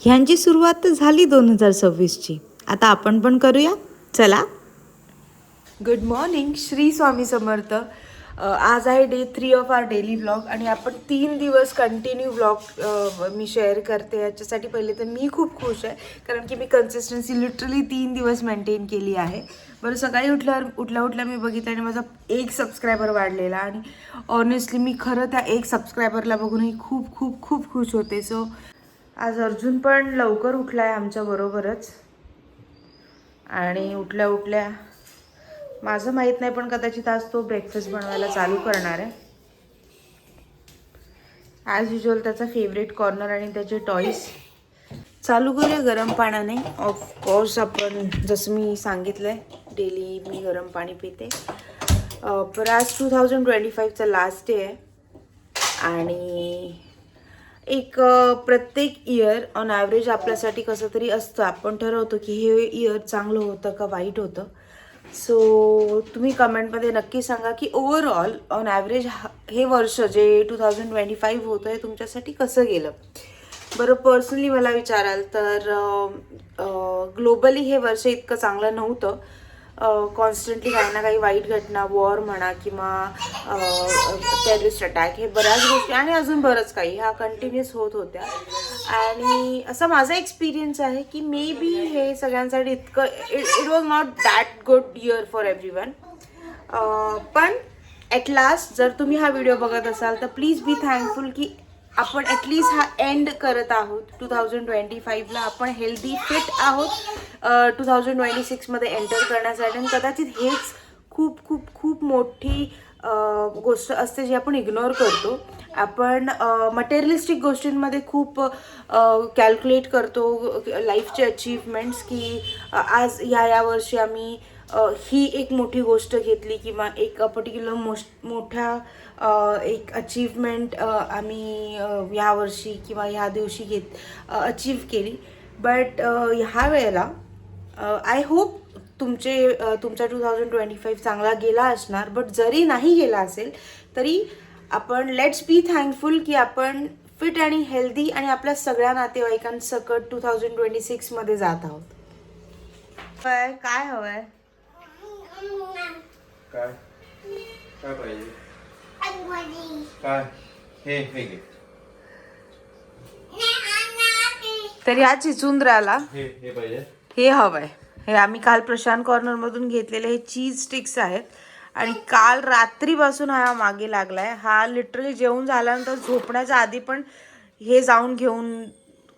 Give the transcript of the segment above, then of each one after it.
ह्यांची सुरुवात तर झाली 2026ची. आता आपण पण करूया. चला. Good morning, Shri Swami Samarth. आज आहे day 3 of our daily vlog आणि आपण 3 दिवस कंटिन्यू व्लॉग मी शेअर करते. याच्यासाठी पहिले तर मी खूप खुश आहे, कारण की मी कन्सिस्टन्सी लिटरली 3 दिवस मेंटेन केली आहे. बरं, सकाळी उठल्या मी बघितलं आणि माझा 1 सबस्क्रायबर वाढलेला आणि ऑनेस्टली मी खरं त्या 1 सबस्क्रायबरला बघूनही खूप खूप खूप खुश होते. सो आज अर्जुन पण लवकर उठला आहे आमच्याबरोबरच आणि उठल्या माझं माहीत नाही, पण कदाचित आज तो ब्रेकफास्ट बनवायला चालू करणार आहे. ॲज युजल त्याचा फेवरेट कॉर्नर आणि त्याचे टॉईज. चालू करूया गरम पाण्याने. ऑफकोर्स आपण जसं मी सांगितलं आहे डेली मी गरम पाणी पिते. पर आज 2025चा लास्ट डे आहे आणि एक प्रत्येक इयर ऑन ॲव्हरेज आपल्यासाठी कसं तरी असतं. आपण ठरवतो की हे इयर चांगलं होतं का वाईट होतं. सो तुम्ही कमेंटमध्ये नक्की सांगा की ओव्हरऑल ऑन ॲव्हरेज हे वर्ष जे 2025 होतं हे तुमच्यासाठी कसं गेलं. बरं, पर्सनली मला विचाराल तर ग्लोबली हे वर्ष इतकं चांगलं नव्हतं. कॉन्स्टंटली काही ना काही वाईट घटना, वॉर म्हणा किंवा टेररिस्ट अटॅक, हे बऱ्याच गोष्टी आणि अजून बरंच काही ह्या कंटिन्यूस होत होत्या. आणि असा माझा एक्सपिरियन्स आहे की मे बी हे सगळ्यांसाठी इतकं it was not that good year for everyone. पण ॲट लास्ट जर तुम्ही हा व्हिडिओ बघत असाल तर प्लीज बी थँकफुल की आपण ॲटलीस्ट हा एंड करत आहोत. 2025ला आपण हेल्दी फिट आहोत 2026मध्ये एंटर करण्यासाठी. आणि कदाचित हेच खूप खूप खूप मोठी गोष्ट असते जी आपण इग्नोर करतो. आपण मटेरियलिस्टिक गोष्टींमध्ये खूप कॅल्क्युलेट करतो लाईफचे अचीवमेंट्स की आज या वर्षी आम्ही ही एक मोठी गोष्ट घेतली किंवा एक पर्टिक्युलर मोठ्या एक अचीवमेंट आम्ही ह्या वर्षी किंवा ह्या दिवशी अचीव केली. बट ह्या वेळेला आय होप तुमचा 2025 चांगला गेला असणार. बट जरी नाही गेला असेल तरी आपण लेट्स बी थँकफुल की आपण फिट आणि हेल्दी आणि आपल्या सगळ्या नातेवाईकांसकट 2026मध्ये जात आहोत. काय हवंय? काय काय पाहिजे? काय हे हे घे. तर ह्या चिचुंद्राला हे पाहिजे. हे हवंय. हे आम्ही काल प्रशांत कॉर्नर मधून घेतलेले हे चीज स्टिक्स आहेत आणि काल रात्रीपासून हा मागे लागलाय. हा लिटरली जेवून झाल्यानंतर झोपण्याच्या आधी पण हे जाऊन घेऊन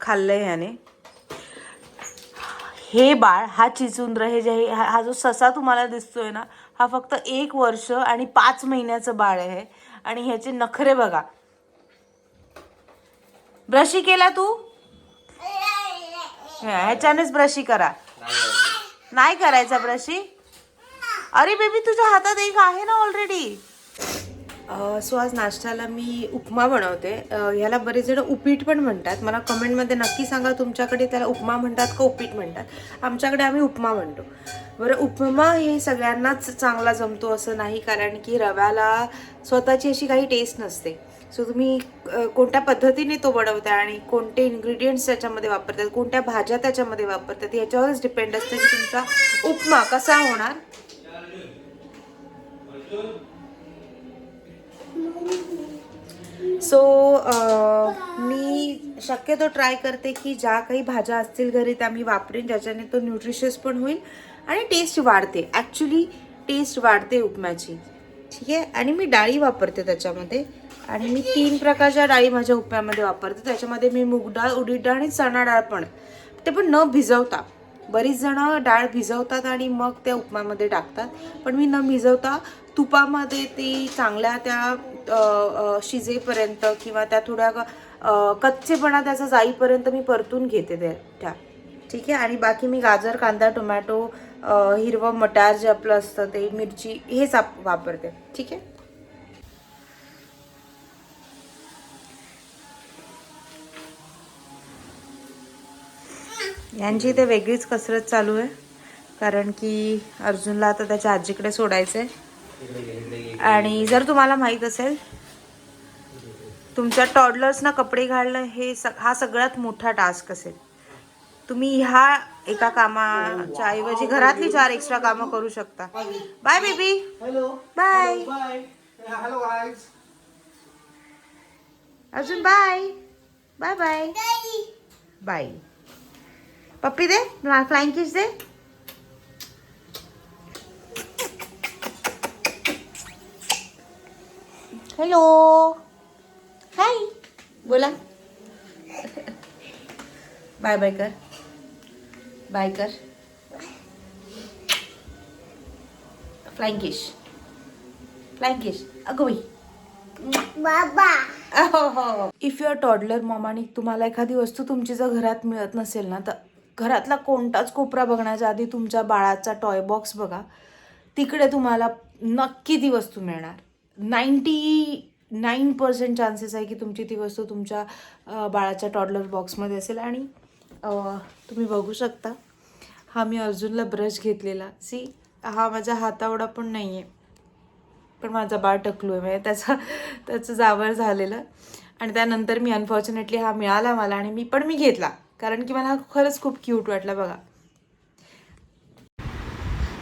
खाल्लंय ह्याने. हे बाळ, हा चिचुंद्र, हा जो ससा तुम्हाला दिसतोय ना, हा फक्त 1 वर्ष आणि 5 महिन्याचं बाळ आहे. आणि ह्याचे नखरे बघा. ब्रशी केला तू? ह्याच्यानेच ब्रशी करा. नाही करायचा ब्रशी? अरे बेबी, तुझ्या हातात एक आहे ना ऑलरेडी. सो आज नाश्त्याला मी उपमा बनवते. ह्याला बरेच जण उपीट पण म्हणतात. मला कमेंटमध्ये नक्की सांगा तुमच्याकडे त्याला उपमा म्हणतात का उपीट म्हणतात. आमच्याकडे आम्ही उपमा म्हणतो. बरं, उपमा हे सगळ्यांनाच चांगला जमतो असं नाही, कारण की रव्याला स्वतःची अशी काही टेस्ट नसते. सो तुम्ही कोणत्या पद्धतीने तो बनवता आणि कोणते इन्ग्रेडियंट्स त्याच्यामध्ये वापरतात, कोणत्या भाज्या त्याच्यामध्ये वापरतात, ह्याच्यावरच डिपेंड असतं की तुमचा उपमा कसा होणार. सो मी शक्यतो ट्राय करते की ज्या काही भाज्या असतील घरी त्या मी वापरेन, ज्याच्याने तो न्यूट्रिशियस पण होईल आणि टेस्ट वाढते. ॲक्च्युली टेस्ट वाढते उपम्याची. ठीक आहे. आणि मी डाळी वापरते त्याच्यामध्ये आणि मी 3 प्रकारच्या डाळी माझ्या उपम्यामध्ये वापरते. त्याच्यामध्ये मी मूग डाळ, उडीद डाळ आणि चणा डाळ पण, ते पण न भिजवता. बरीच जणं डाळ भिजवतात आणि मग त्या उपम्यामध्ये टाकतात, पण मी न भिजवता तुपामध्ये ती चांगल्या त्या शिजेपर्यंत किंवा त्या थोड्या कच्चेपणा त्याचा जाईपर्यंत मी परतून घेते त्या. ठीक आहे. आणि बाकी मी गाजर, कांदा, टोमॅटो, हिरवं मटार जे आपलं असतं ते, मिरची, हेच वापरते. ठीक आहे. यांची इथे वेगळीच कसरत चालू आहे, कारण की अर्जुनला आता त्याच्या आजीकडे सोडायचं आहे. आणि जर तुम्हाला माहीत असेल, तुमच्या टॉडलर्सना कपडे घालणं हा सगळ्यात मोठा टास्क असेल. तुम्ही ह्या एका कामाच्या ऐवजी घरातली 4 एक्स्ट्रा कामं करू शकता. Bye baby. Hello bye. Bye. Hello guys. अजून बाय. Bye bye. बाय. पप्पी दे. फ्लाइंग किस दे. हॅलो. हाय. बोला. बाय बाय कर. बाय कर. Flying kiss. Flying kiss. अगो बाई. बाबा. इफ युअर टॉडलर मॉम आणि तुम्हाला एखादी वस्तू तुमची जर घरात मिळत नसेल ना, तर घरातला कोणताच कोपरा बघण्याच्या आधी तुमच्या बाळाचा टॉय बॉक्स बघा. तिकडे तुम्हाला नक्की ती वस्तू मिळणार. 99% चान्सेस आहे की तुमची ती वस्तू तुमच्या बाळाच्या टॉडलर बॉक्समध्ये असेल. आणि तुम्ही बघू शकता, हा मी अर्जुनला ब्रश घेतलेला. सी, हा माझ्या हातावडा पण नाही आहे, पण माझा बाळ टकलू आहे, म्हणजे त्याचं जावळ झालेलं. आणि त्यानंतर मी अनफॉर्च्युनेटली हा मिळाला मला, आणि मी घेतला, कारण की मला हा खरंच खूप क्यूट वाटला. बघा,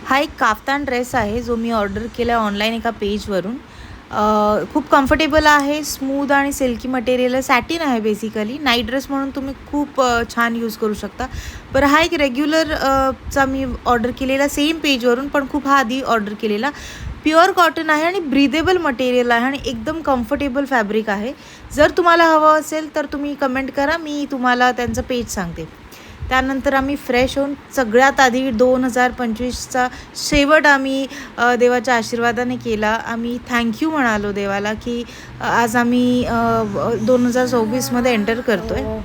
हा एक काफ्तान ड्रेस आहे जो मी ऑर्डर केला ऑनलाईन एका पेजवरून. खूप कम्फर्टेबल आहे, स्मूथ आणि सिल्की मटेरियल, सॅटिन आहे बेसिकली. नाईट ड्रेस म्हणून तुम्ही खूप छान यूज करू शकता. बरं, हा एक रेग्युलर चा मी ऑर्डर केलेला सेम पेजवरून, पण खूप हा आधी ऑर्डर केलेला. प्युअर कॉटन आहे आणि ब्रीदेबल मटेरियल आहे आणि एकदम कम्फर्टेबल फॅब्रिक आहे. जर तुम्हाला हवं असेल तर तुम्ही कमेंट करा, मी तुम्हाला त्यांचं पेज सांगते. त्यानंतर आम्ही फ्रेश होऊन सगळ्यात आधी 2025चा शेवट आम्ही देवाच्या आशीर्वादाने केला. आम्ही थँक्यू म्हणालो देवाला की आज आम्ही 2024मध्ये एंटर करतो आहे.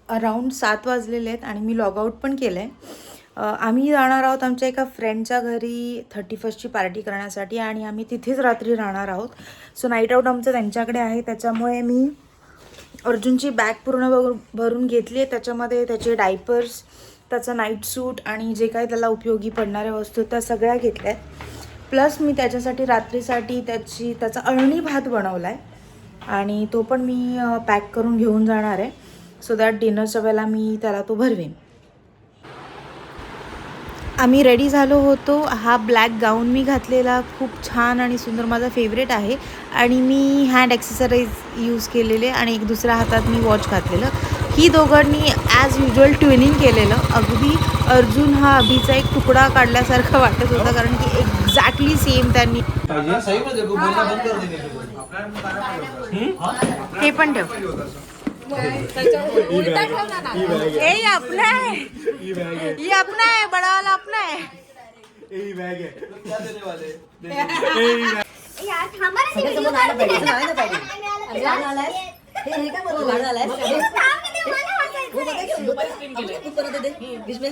अराऊंड 7 वाजलेले आहेत आणि मी लॉगआउट पण केलं आहे. आम्ही जाणार आहोत आमच्या एका फ्रेंडच्या घरी 31ची पार्टी करण्यासाठी, आणि आम्ही तिथेच रात्री राहणार आहोत. सो नाईट आऊट आमचं त्यांच्याकडे आहे. त्याच्यामुळे मी अर्जुनची बॅग पूर्ण भरून घेतली आहे. त्याच्यामध्ये त्याचे डायपर्स, त्याचा नाईट सूट आणि जे काही त्याला उपयोगी पडणाऱ्या वस्तू त्या सगळ्या घेतल्या आहेत. प्लस मी त्याच्यासाठी रात्रीसाठी त्याचा अळणी भात बनवला आहे, आणि तो पण मी पॅक करून घेऊन जाणार आहे, सो दॅट डिनरच्या वेळेला मी त्याला तो भरवेन. आम्ही रेडी झालो होतो. हा ब्लॅक गाऊन मी घातलेला, खूप छान आणि सुंदर, माझा फेवरेट आहे. आणि मी हँड ॲक्सेसरीज यूज केलेले आणि एक दुसऱ्या हातात मी वॉच घातलेलं. ही दोघांनी ॲज युजल ट्विनिंग केलेलं. अगदी अर्जुन हा अभिचा एक तुकडा काढल्यासारखं वाटत होता, कारण की एक्झॅक्टली सेम त्यांनी. हे पण ठेव. ये अपना है, ये अपना है, बड़ा वाला अपना है. यही बैग है. क्या देने वाले? यार थांबा ना, व्हिडिओ काढते नाही ना पाहिजे. अभियान आलाय, हे काय बोलतो गाणं आलाय. थांब ना, मला वाचायचं आहे. खूप करत होते इसमें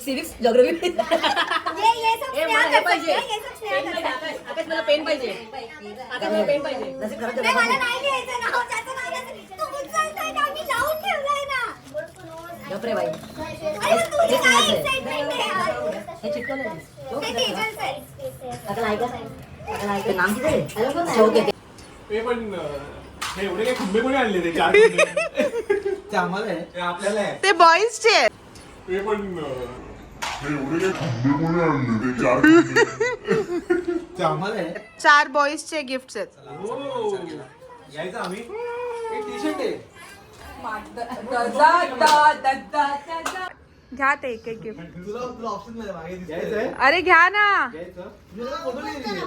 सिविक्स ज्योग्राफी. ये सब स्नेहा पाहिजे. ये सब स्नेहा करतात. आकाश मला पेन पाहिजे. आकाश मला पेन पाहिजे. जसे करत होते. मला नाही लिहायचं ना, त्याचं नाव घ्यायचं. तू उचलताय ना, मी लावून ठेवलाय ना. गप्रे बाई. अरे तुझी काय एक्साइटमेंट आहे यार. हे चिटकवलंय. ते तेजस आहे. आता नाही का? आता नाही का? नाम किती आहे? ओके. हे पण हे एवढे काय खंबे कोणी आणले ते 4 खंबे? ते आम्हाला आहे, ते आपल्याला आहे. ते बॉईजचे आहेत. हे पण हे एवढे काय खंबे कोणी आणले ते 4 ते आम्हाला आहे. 4 बॉईजचे गिफ्ट्स आहेत. यायचं आम्ही. एक टी-शर्ट आहे. घ्या ते एक एक गिफ्ट. तुला ऑप्शन नाही मागे दिसतंय. अरे घ्या ना. घ्यायचं. तुला फोटो नाही दिले.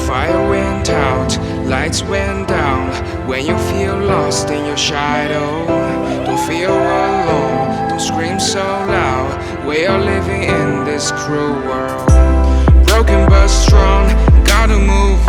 Fire went out, lights went down. When you feel lost in your shadow, don't feel alone, don't scream so loud. We are living in this cruel world, broken but strong, gotta move